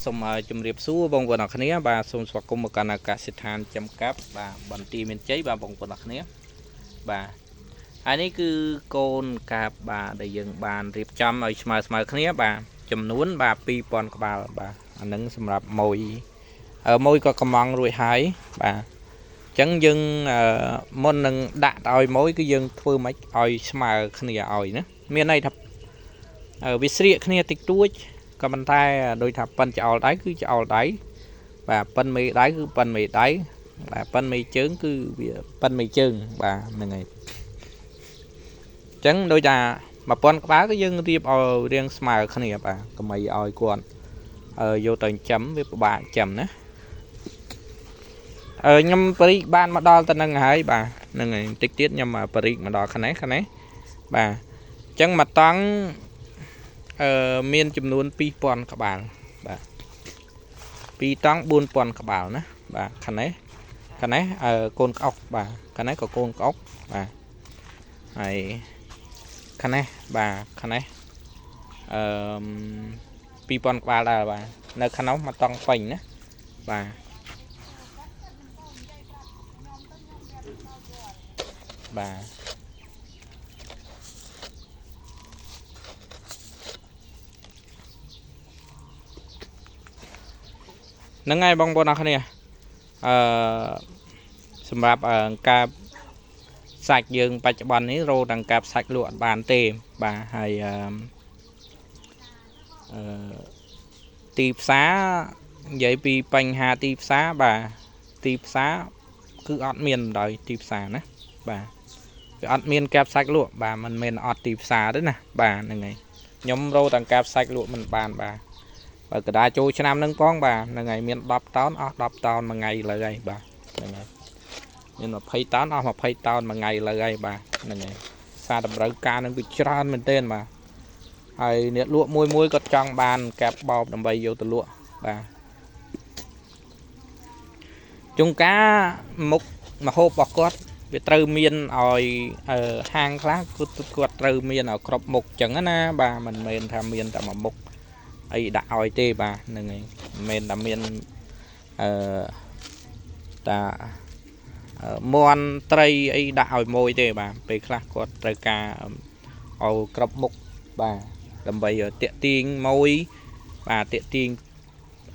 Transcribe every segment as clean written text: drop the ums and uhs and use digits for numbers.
សូមជម្រាបសួរបងប្អូនអរគ្នាបាទសូមស្វាគមន៍មកកាន់អាកាសដ្ឋានចំកាប់បាទបន្ទាយមានជ័យបាទបងប្អូនអរគ្នាបាទហើយនេះគឺកូនកាបបាទដែលយើងបានរៀបចំឲ្យស្មើគ្នាបាទចំនួនបាទ2000ក្បាលបាទអានឹងសម្រាប់មួយក៏កំងរួចហើយបាទអញ្ចឹងយើងមុននឹងដាក់ឲ្យមួយគឺយើងធ្វើម៉េចឲ្យស្មើគ្នាឲ្យណាមានន័យថាវាស្រៀកគ្នាតិចតួចក៏ប៉ុន្តែដោយថាប៉ិនចោលដៃគឺចោលដៃបាទប៉ិនមេដៃគឺប៉ិនមេដៃបាទប៉ិនមេជើងគឺវាប៉ិនមេជើងបាទហ្នឹងហើយអញ្ចឹងដោយថា1000ក្បាលគឺយើងរៀបឲ្យរាងស្មើគ្នាបាទកុំឲ្យគាត់យកទៅចិញ្ចឹមវាពិបាកចិញ្ចឹមណាខ្ញុំបរិបានមកដល់ទៅនឹងហើយបាទហ្នឹងហើយបន្តិចទៀតខ្ញុំបរិមកដល់ខាងនេះបាទអញ្ចឹងមកតង់មានចំនួន2000ក្បាលបាទ2តង់4000ក្បាលណាបាទខាងនេះកូនក្អុកបាទខាងនេះក៏កូនក្អុកបាទហើយខាងនេះបាទខាងនេះ2000ក្បាលដែរបាទនៅខាងនោះមកតង់ពេញណាបាទបាទហ្នឹងហើយបងប្អូនអរគ្នាសម្រាប់ការសាច់យើងបច្ចុប្បន្ននេះរោទាំងការសាច់លក់អត់បានទេបាទហើយទីផ្សារនិយាយពីបញ្ហាទីផ្សារបាទទីផ្សារគឺអត់មានដោយទីផ្សារណាបាទវាអត់មានកាបសាច់លក់បាទមិនមែនអត់ទីផ្សារទេណាបាទហ្នឹងហើយខ្ញុំរោទាំងកាបសាច់លក់មិនបានបាទបើកដាចូលឆ្នាំហ្នឹងផងបាទហ្នឹងហើយមាន10តោនអស់10តោនមួយថ្ងៃលើហើយបាទហ្នឹងហើយមាន20តោនអស់20តោនមួយថ្ងៃលើហើយបាទហ្នឹងហើយសារតម្រូវការនឹងវាច្រើនមែនទែនបាទហើយអ្នកលក់មួយគាត់ចង់បានកាប់បោបដើម្បីយកទៅលក់បាទជុងការមុខមហូបរបស់គាត់វាត្រូវមានឲ្យហាងខ្លះគាត់ត្រូវមានឲ្យគ្រប់មុខចឹងណាបាទមិនមែនថាមានតែមួយមុខអីដាក់ឲ្យទេបាទហ្នឹងហើយមិនមែនតែមានតាមន់ត្រីអីដាក់ឲ្យមួយទេបាទពេលខ្លះគាត់ត្រូវការឲ្យគ្រប់មុខបាទដើម្បីតាក់ទាញមួយបាទតាក់ទាញ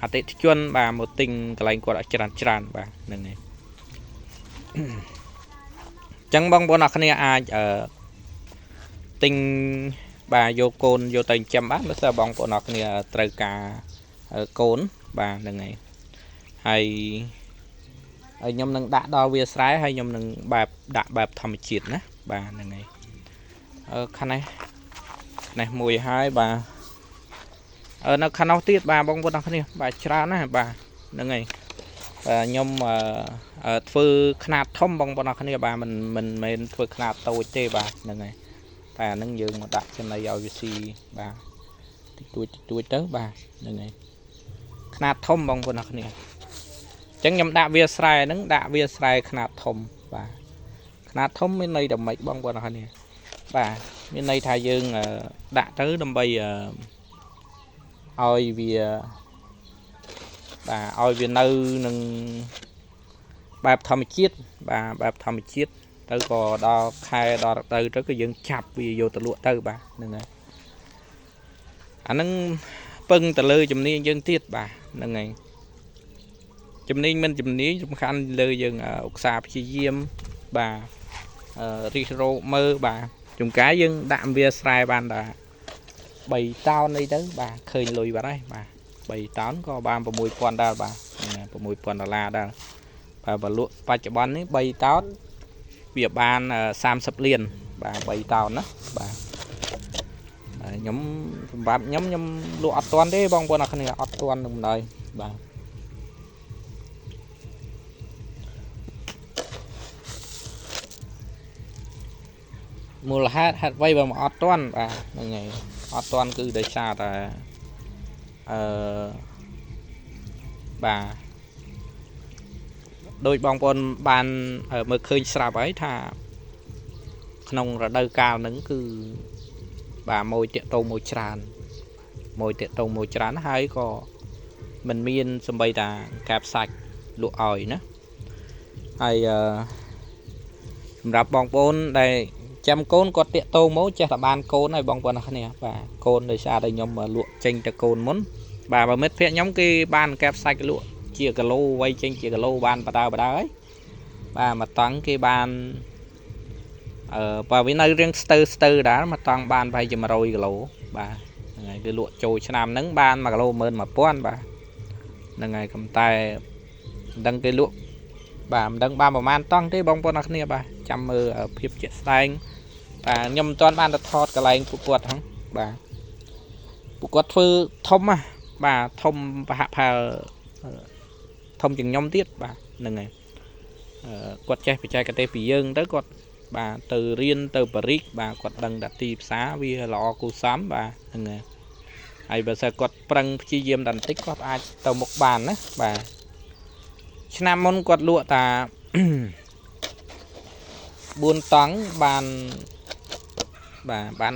អតិថិជនបាទមកទិញកន្លែងគាត់ឲ្យច្រើនបាទហ្នឹងហើយចឹងបងប្អូនអរគ្នាអាចទិញបាទយកកូនយកទៅចិញ្ចឹមបានបើសិនបងប្អូនអរគ្នាត្រូវការកូនបាទហ្នឹងហើយហើយខ្ញុំនឹងដាក់ដល់វាស្រែហើយខ្ញុំនឹងដាក់បែបធម្មជាតិណាបាទហ្នឹងហើយខាងនេះមួយហើយបាទនៅខាងនោះទៀតបាទបងប្អូនអរគ្នាបាទច្រើនណាស់បាទហ្នឹងហើយខ្ញុំធ្វើខ្នាតធំបងប្អូនអរគ្នាបាទមិនមែនធ្វើខ្នាតតូចទេបាទហ្នឹងហើយតែអានឹងយើងមកដាក់ចំណីឲ្យវាស៊ីបាទតិចតួចទៅបាទហ្នឹងហើយខ្នាតធំបងប្អូនអរគ្នាអញ្ចឹងខ្ញុំដាក់វាស្រែហ្នឹងដាក់វាស្រែខ្នាតធំបាទខ្នាតធំមានន័យដល់ម៉េចបងប្អូនអរគ្នាបាទមានន័យថាយើងដាក់ទៅដើម្បីឲ្យវាបាទឲ្យវានៅនឹងបែបធម្មជាតិបាទបែបធម្មជាតិទៅក៏ដល់ខែដល់ទៅក៏យើងចាប់វាយកទៅលក់ទៅបាទហ្នឹងហើយអាហ្នឹងពឹងទៅលើជំនាញយើងទៀតបាទហ្នឹងហើយជំនាញមិនជំនាញសំខាន់លើយើងឧស្សាហ៍ព្យាយាមបាទរិះរោមើលបាទចំការយើងដាក់វាស្រែបានតែ3តោនអីទៅបាទឃើញលុយបាត់ហើយបាទ3តោនក៏បាន6000ដែរបាទ$6000ដែរបាទបើលក់បច្ចុប្បន្ននេះ3តោនវាបាន30លានបាទ3តោនណាបាទខ្ញុំសម្រាប់ខ្ញុំលក់អត់ទាន់ទេបងប្អូនអរគ្នាអត់ទាន់នឹងដែរបាទមូលហេតុអ្វីបើមកអត់ទាន់បាទហ្នឹងហើយអត់ទាន់គឺដោយសារតែបាទដោយបងប្អូនបានមើលឃើញស្រាប់ហើយថាក្នុងរដូវកាលហ្នឹងគឺបាទមួយតាក់ទងមួយច្រើនហើយក៏ mình miên xâm bay ta cạp sạch lụa ỏi nữa hay rạp bong bôn đây chăm côn có tiện tô mố cho ban côn này bong bôn này và côn đời xa đây nhóm mà lụa tranh cho côn muốn bà mết phép nhóm cái ban kẹp sạch lụa chia cả lô quay tranh chia cả lô ban bà đào ấy bà mà toán cái ban và với nơi riêng stơ đá mà toàn ban phải mà rồi cái lỗ bà cái lụa trôi cho nam nắng ban mà lô mơn mà pon bà là ngày cầm tay đăng cái lụa bà đăng ba mà man toan thế bong bóng này bà chăm mơ ở phía chết xanh bà nhầm toàn ban đặt thọt cái này của quật không bà của quật phư thông à bà thông và hạ hà thông chừng nhom tiết bà là ngày quật chạy phải chạy cái tê phì dương tới quật bà từ riêng từ Paris bà quật đăng đặt ti xá vì lọ cô xám bà là ngày hay bà sẽ quật prăng chi diêm đàn tích quật ai tàu một bàn á bà nam môn quật lụa ta buôn toán bàn bà bà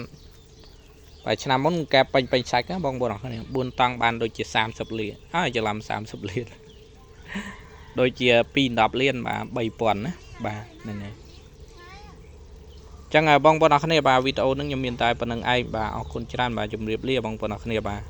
nam môn kẹp bánh sạch á bong bồn này buôn toán bàn đôi chia 30 liền cho làm 30 liền đôi chia pin đập liền bà 7 tuần á bà này này chẳng bong bồn này bà video nó nhầm hiện tại phần ai bà ở con trai bà chụp riệp lia bong bồn này bà